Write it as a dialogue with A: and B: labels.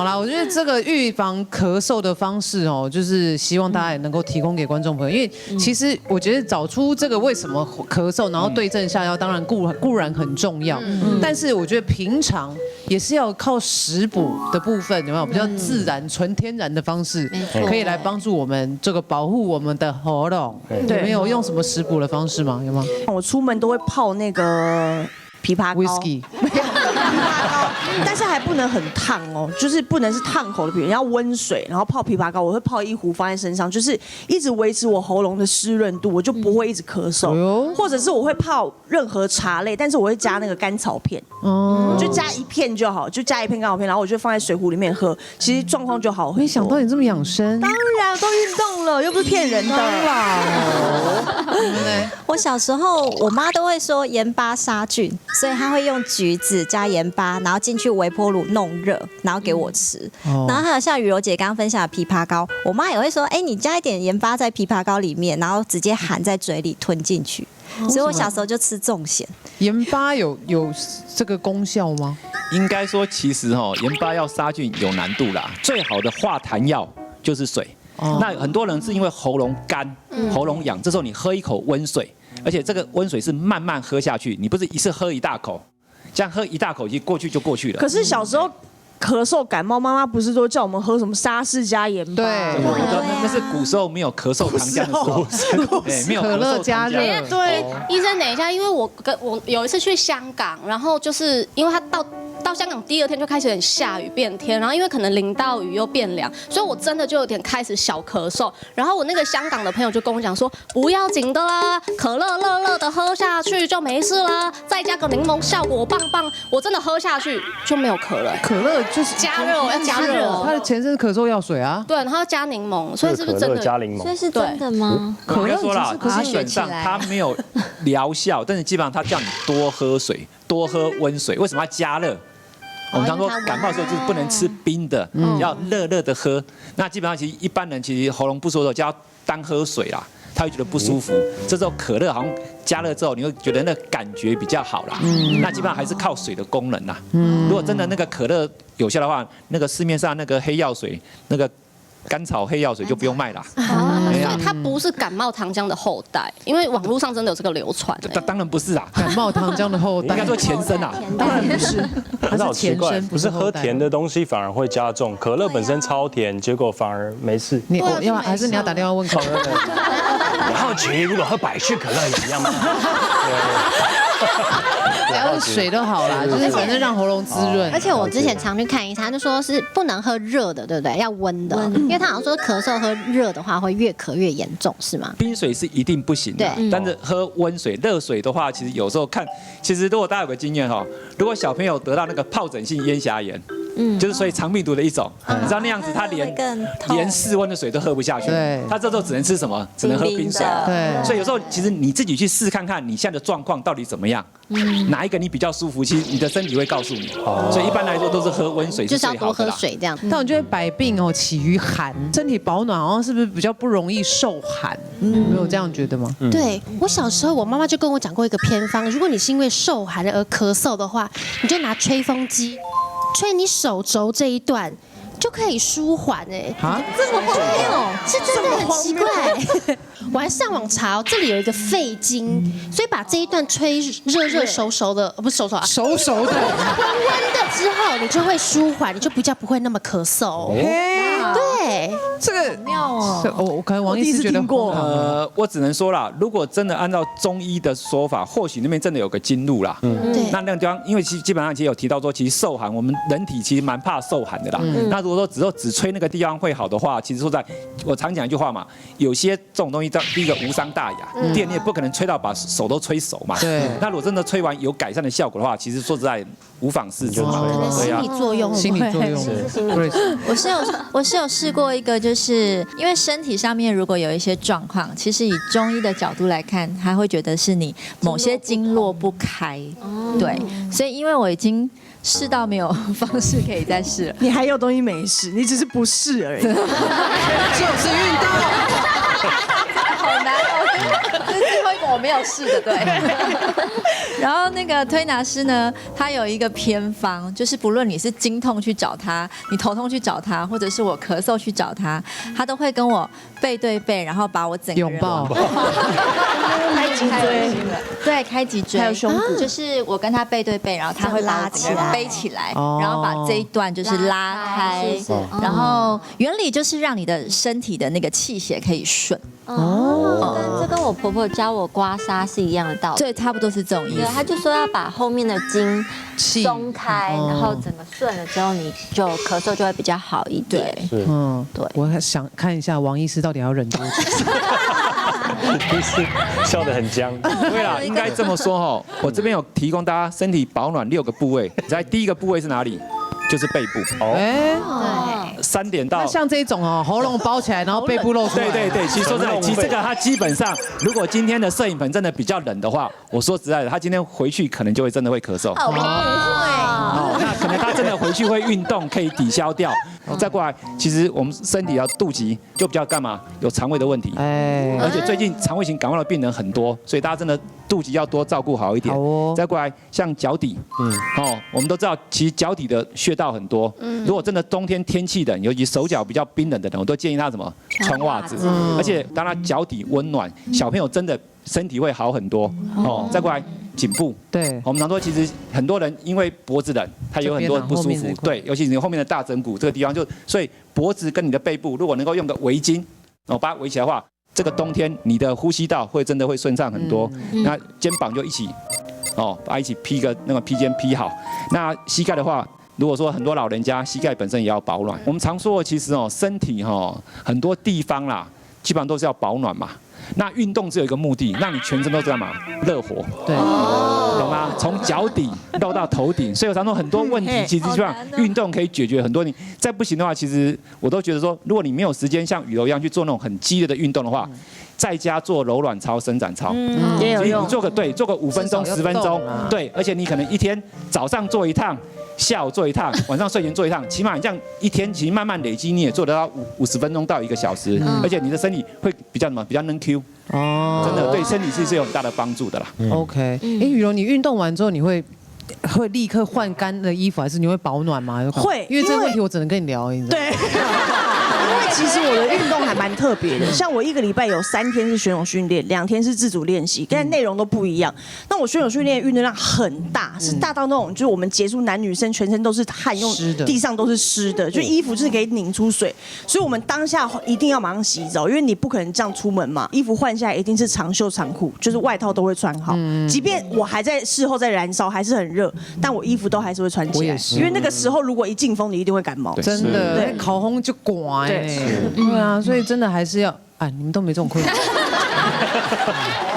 A: 好啦，我觉得这个预防咳嗽的方式哦，就是希望大家也能够提供给观众朋友，因为其实我觉得找出这个为什么咳嗽，然后对症下药，当然固然很重要，但是我觉得平常也是要靠食补的部分，有没有比较自然、纯天然的方式，可以来帮助我们这个保护我们的喉咙？有没有用什么食补的方式吗？有吗？
B: 我出门都会泡那个枇杷膏。
A: Whisky
B: 枇杷膏，但是还不能很烫哦，就是不能是烫口的，比如要温水，然后泡枇杷膏，我会泡一壶放在身上，就是一直维持我喉咙的湿润度，我就不会一直咳嗽。或者是我会泡任何茶类，但是我会加那个甘草片，就加一片就好，就加一片甘草片，然后我就放在水壶里面喝，其实状况就好。
A: 没想到你这么养生，
B: 当然都运动了，又不是骗人的。
A: 你们呢？
C: 我小时候，我妈都会说盐巴杀菌，所以她会用橘子加盐巴，然后进去微波炉弄热，然后给我吃。然后还有像雨柔姐刚刚分享的枇杷膏，我妈也会说，哎，你加一点盐巴在枇杷膏里面，然后直接含在嘴里吞进去。所以我小时候就吃重咸。
A: 盐巴有这个功效吗？
D: 应该说，其实盐巴要杀菌有难度啦。最好的化痰药就是水。那很多人是因为喉咙干、喉咙痒，这时候你喝一口温水，而且这个温水是慢慢喝下去，你不是一次喝一大口，这样喝一大口就过去就过去了。
B: 可是小时候咳嗽感冒，妈妈不是都叫我们喝什么沙士加盐巴？
A: 对，
D: 那是古时候没有咳嗽糖浆的时候，没有
A: 可乐加热。
E: 对，医生等一下，因为我有一次去香港，然后就是因为他到香港第二天就开始很下雨变天，然后因为可能淋到雨又变凉，所以我真的就有点开始小咳嗽。然后我那个香港的朋友就跟我讲说，不要紧的啦，可乐热热的喝下去就没事啦，再加个柠檬效果棒棒。我真的喝下去就没有咳了。
A: 可乐就是
E: 加热要加热哦，
A: 它的前身是咳嗽药水啊。
E: 对，然后加柠檬，所以是不是真的
F: 加柠檬？
C: 所以是真的吗？
D: 可乐说了，
C: 可是
D: 基本上它没有疗效，但是基本上它叫你多喝水，多喝温水。为什么要加热？我们常说感冒的时候就是不能吃冰的，要热热的喝。那基本上其实一般人其实喉咙不舒服的时候就要单喝水啦，他会觉得不舒服。这时候可乐好像加热之后，你会觉得那感觉比较好啦。那基本上还是靠水的功能啦。如果真的那个可乐有效的话，那个市面上那个黑药水那个。甘草黑药水就不用卖啦，
E: 所以它不是感冒糖浆的后代，因为网络上真的有这个流传。
D: 当然不是啦，
A: 感冒糖浆的后代，
D: 应该说前身啊，
A: 当然不是，它是前身，
F: 不是喝甜的东西反而会加重，可乐本身超甜，结果反而没事。
A: 你还是你要打电话问可乐的？
F: 我好奇，如果喝百事可乐也一样吗？
A: 只要是水都好啦，就是反正让喉咙滋润。
G: 而且我之前常去看医生，他就说是不能喝热的，对不对？要温的，因为他好像说咳嗽喝热的话会越咳越严重，是吗？
D: 冰水是一定不行的，但是喝温水、热水的话，其实有时候看，其实如果大家有个经验哈，如果小朋友得到那个疱疹性咽峡炎。就是所以肠病毒的一种，你知道那样子，他连室温的水都喝不下去，他这时候只能吃什么？只能喝冰水。
A: 对，
D: 所以有时候其实你自己去试看看，你现在的状况到底怎么样，哪一个你比较舒服，其实你的身体会告诉你。所以一般来说都是喝温水是最好的啦。
G: 就是要多喝水这样。
A: 但我觉得百病起于寒，身体保暖好像是不是比较不容易受寒？没有这样觉得吗？
G: 对，我小时候我妈妈就跟我讲过一个偏方，如果你是因为受寒而咳嗽的话，你就拿吹风机。吹你手肘这一段就可以舒缓啊，这么荒谬，是真的很奇怪。我还上网查，这里有一个肺经，所以把这一段吹热熟的，不是熟啊，
A: 熟的，温
G: 的之后，你就会舒缓，你就比较不会那么咳嗽。对，
A: 这个
C: 妙哦。
A: 我可能王医师觉得过。
D: 我只能说啦，如果真的按照中医的说法，或许那边真的有个经路啦。
G: 对。
D: 那个地方，因为基本上其实有提到说，其实受寒，我们人体其实蛮怕受寒的啦。那如果说只吹那个地方会好的话，其实说在，我常讲一句话嘛，有些这种东西，第一个无伤大雅，第二你也不可能吹到把手都吹熟嘛。
A: 对。
D: 那如果真的吹完有改善的效果的话，其实说实在无妨事之。
G: 心理作用，
A: 心理作用。
C: 我是有试过一个，就是因为身体上面如果有一些状况，其实以中医的角度来看，他会觉得是你某些经络不开，对，所以因为我已经试到没有方式可以再试了，
B: 你还有东西没试，你只是不试而已，
A: 就是运动。
C: 好难哦，这是最后一
H: 果我没有试的，对。然后那个推拿师呢，他有一个偏方，就是不论你是经痛去找他，你头痛去找他，或者是我咳嗽去找他，他都会跟我背对背，然后把我整个人
A: 拥抱，
B: 开脊椎，
H: 对，开脊椎，
B: 还有胸骨
H: 就是我跟他背对背，然后他会把我整个人背起来，然后把这一段就是拉开，然后原理就是让你的身体的那个气血可以顺。
I: 这跟我婆婆教我刮痧是一样的道理。
H: 对，差不多是这种意
I: 对，
H: 思。
I: 她就说要把后面的筋
A: 气
I: 松开，然后整个顺了之后，你就咳嗽就会比较好一点。
H: 对，
I: 对，
A: 我还想看一下王医师到底还要忍多久。
F: 医师笑得很僵。
D: 对啦，应该这么说哈。我这边有提供大家身体保暖6个部位，在第一个部位是哪里？就是背部。
A: 哎，
D: 3点到
A: 那像这一种哦，喉咙包起来，然后背部露出来。
D: 对，其实说真的，其实这个它基本上，如果今天的摄影棚真的比较冷的话，我说实在的，他今天回去可能就会真的会咳嗽。哦，那可能他真的回去会运动，可以抵消掉。再过来，其实我们身体的肚脐就比较干嘛？有肠胃的问题。
A: 哎，
D: 而且最近肠胃型感冒的病人很多，所以大家真的肚脐要多照顾好一点。
A: 好哦。
D: 再过来，像脚底，我们都知道，其实脚底的穴道很多。如果真的冬天天气冷，尤其手脚比较冰冷的人，我都建议他什么穿袜子。而且当他脚底温暖，小朋友真的身体会好很多。再过来。颈部，
A: 对，
D: 我们常说，其实很多人因为脖子冷，他有很多不舒服，对，尤其是你后面的大枕骨这个地方，所以脖子跟你的背部，如果能够用个围巾，把它围起来的话，这个冬天你的呼吸道会真的会顺畅很多。那肩膀就一起，把它一起披个那个披肩披好。那膝盖的话，如果说很多老人家膝盖本身也要保暖，我们常说其实身体很多地方啦，基本上都是要保暖嘛。那运动只有一个目的，让你全身都这样嘛，热火，
A: 对，
D: 懂吗？从脚底绕到头顶，所以我常说很多问题，其实基本上运动可以解决很多。你再不行的话，其实我都觉得说，如果你没有时间像雨柔一样去做那种很激烈的运动的话，在家做柔软操、伸展操，
B: 也有用。
D: 你做个5分钟、10分钟，对，而且你可能一天早上做一趟。下午做一趟，晚上睡前做一趟，起码你这样一天其实慢慢累积，你也做得到50分钟到1个小时，而且你的身体会比较能 Q， 真的对身体是有很大的帮助的啦。
A: OK，雨柔，你运动完之后你会立刻换干的衣服，还是你会保暖吗？
B: 会，
A: 因为这个问题我只能跟你聊，你知道吗？
B: 对。因为其实我的运动还蛮特别的，像我1个礼拜有3天是选手训练，2天是自主练习，但内容都不一样。那我选手训练运动量很大，是大到那种就是我们结束男女生全身都是汗，用地上都是湿的，就衣服就是可以拧出水，所以我们当下一定要马上洗澡，因为你不可能这样出门嘛，衣服换下来一定是长袖长裤，就是外套都会穿好，即便我还在事后在燃烧，还是很热，但我衣服都还是会穿起来，因为那个时候如果一进风，你一定会感冒，
A: 真的，对，烤红就刮。对啊，所以真的还是要，你们都没这种困扰。